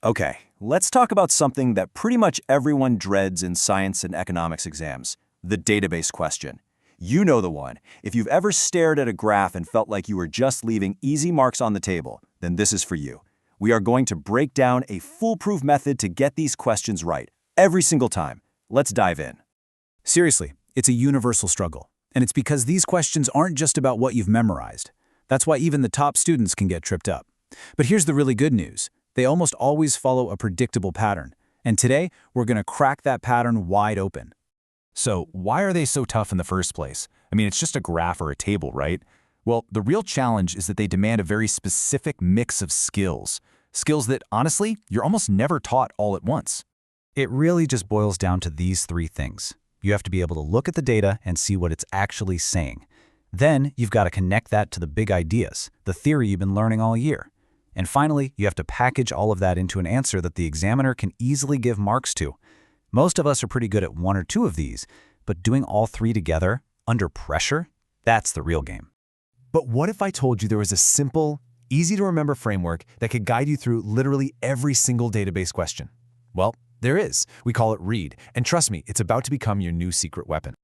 Okay, let's talk about something that pretty much everyone dreads in science and economics exams, the database question. You know the one. If you've ever stared at a graph and felt like you were just leaving easy marks on the table, then this is for you. We are going to break down a foolproof method to get these questions right, every single time. Let's dive in. Seriously, it's a universal struggle. And it's because these questions aren't just about what you've memorized. That's why even the top students can get tripped up. But here's the really good news. They almost always follow a predictable pattern. And today, we're going to crack that pattern wide open. So why are they so tough in the first place? I mean, it's just a graph or a table, right? Well, the real challenge is that they demand a very specific mix of skills. Skills that, honestly, you're almost never taught all at once. It really just boils down to these three things. You have to be able to look at the data and see what it's actually saying. Then, you've got to connect that to the big ideas, the theory you've been learning all year. And finally, you have to package all of that into an answer that the examiner can easily give marks to. Most of us are pretty good at one or two of these, but doing all three together, under pressure, that's the real game. But what if I told you there was a simple, easy-to-remember framework that could guide you through literally every single database question? Well, there is. We call it READ, and trust me, it's about to become your new secret weapon.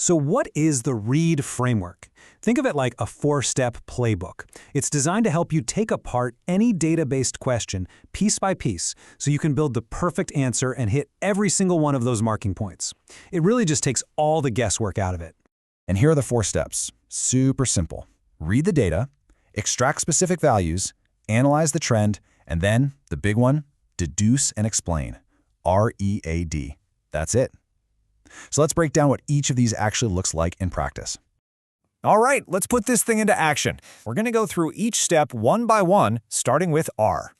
So what is the READ framework? Think of it like a 4-step playbook. It's designed to help you take apart any data-based question piece by piece so you can build the perfect answer and hit every single one of those marking points. It really just takes all the guesswork out of it. And here are the 4 steps. Super simple. Read the data, extract specific values, analyze the trend, and then, the big one, deduce and explain. READ. That's it. So let's break down what each of these actually looks like in practice. All right, let's put this thing into action. We're going to go through each step one by one, starting with R.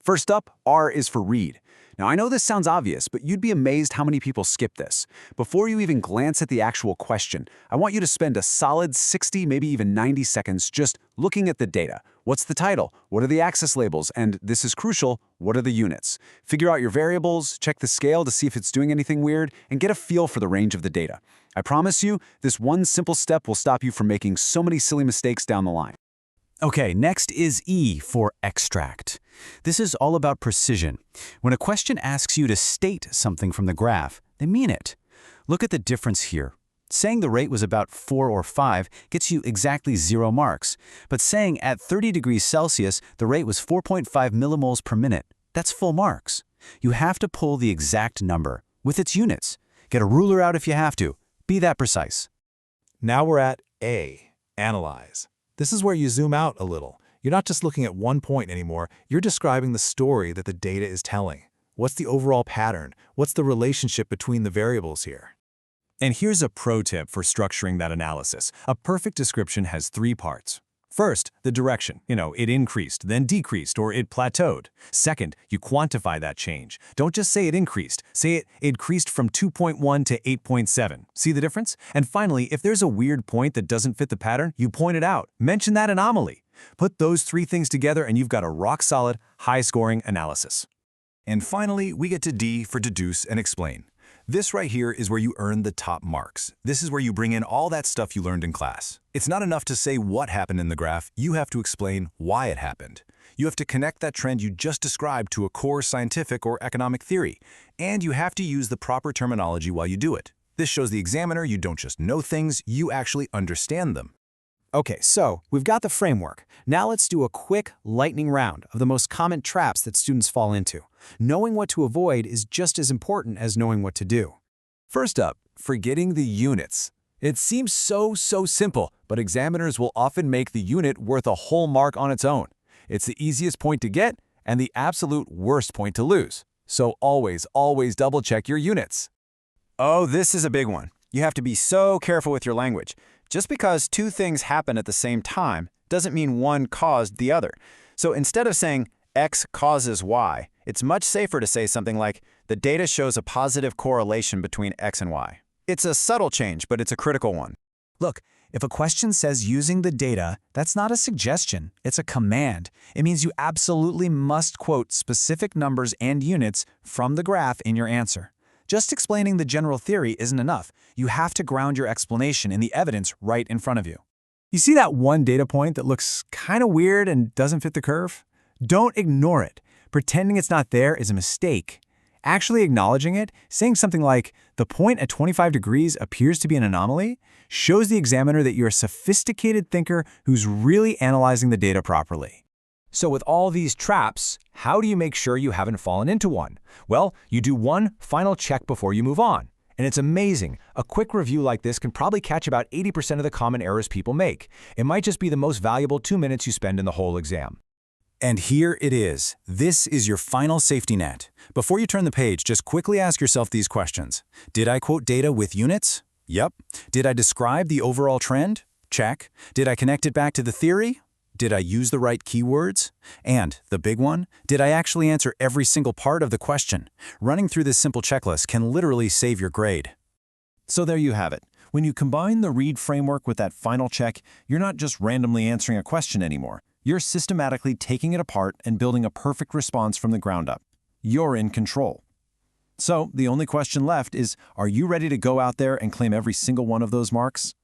First up, R is for read. Now, I know this sounds obvious, but you'd be amazed how many people skip this. Before you even glance at the actual question, I want you to spend a solid 60, maybe even 90 seconds just looking at the data. What's the title? What are the axis labels? And this is crucial, what are the units? Figure out your variables, check the scale to see if it's doing anything weird, and get a feel for the range of the data. I promise you, this one simple step will stop you from making so many silly mistakes down the line. Okay, next is E for extract. This is all about precision. When a question asks you to state something from the graph, they mean it. Look at the difference here. Saying the rate was about 4 or 5 gets you exactly 0 marks, but saying at 30 degrees Celsius the rate was 4.5 millimoles per minute, that's full marks. You have to pull the exact number, with its units. Get a ruler out if you have to. Be that precise. Now we're at A, analyze. This is where you zoom out a little. You're not just looking at one point anymore, you're describing the story that the data is telling. What's the overall pattern? What's the relationship between the variables here? And here's a pro tip for structuring that analysis. A perfect description has 3 parts. First, the direction. It increased, then decreased, or it plateaued. Second, you quantify that change. Don't just say it increased. Say it increased from 2.1 to 8.7. See the difference? And finally, if there's a weird point that doesn't fit the pattern, you point it out. Mention that anomaly. Put those 3 things together and you've got a rock-solid, high-scoring analysis. And finally, we get to D for deduce and explain. This right here is where you earn the top marks. This is where you bring in all that stuff you learned in class. It's not enough to say what happened in the graph, you have to explain why it happened. You have to connect that trend you just described to a core scientific or economic theory, and you have to use the proper terminology while you do it. This shows the examiner you don't just know things, you actually understand them. Okay, so we've got the framework. Now let's do a quick lightning round of the most common traps that students fall into. Knowing what to avoid is just as important as knowing what to do. First up, forgetting the units. It seems so simple, but examiners will often make the unit worth a whole mark on its own. It's the easiest point to get and the absolute worst point to lose. So always double-check your units. Oh, this is a big one. You have to be so careful with your language. Just because 2 things happen at the same time doesn't mean one caused the other. So instead of saying X causes Y, it's much safer to say something like, the data shows a positive correlation between X and Y. It's a subtle change, but it's a critical one. Look, if a question says using the data, that's not a suggestion, it's a command. It means you absolutely must quote specific numbers and units from the graph in your answer. Just explaining the general theory isn't enough. You have to ground your explanation in the evidence right in front of you. You see that one data point that looks kind of weird and doesn't fit the curve? Don't ignore it. Pretending it's not there is a mistake. Actually acknowledging it, saying something like, "The point at 25 degrees appears to be an anomaly," shows the examiner that you're a sophisticated thinker who's really analyzing the data properly. So with all these traps, how do you make sure you haven't fallen into one? Well, you do one final check before you move on. And it's amazing. A quick review like this can probably catch about 80% of the common errors people make. It might just be the most valuable 2 minutes you spend in the whole exam. And here it is. This is your final safety net. Before you turn the page, just quickly ask yourself these questions. Did I quote data with units? Yep. Did I describe the overall trend? Check. Did I connect it back to the theory? Did I use the right keywords? And, the big one, did I actually answer every single part of the question? Running through this simple checklist can literally save your grade. So there you have it. When you combine the READ framework with that final check, you're not just randomly answering a question anymore. You're systematically taking it apart and building a perfect response from the ground up. You're in control. So the only question left is, are you ready to go out there and claim every single one of those marks?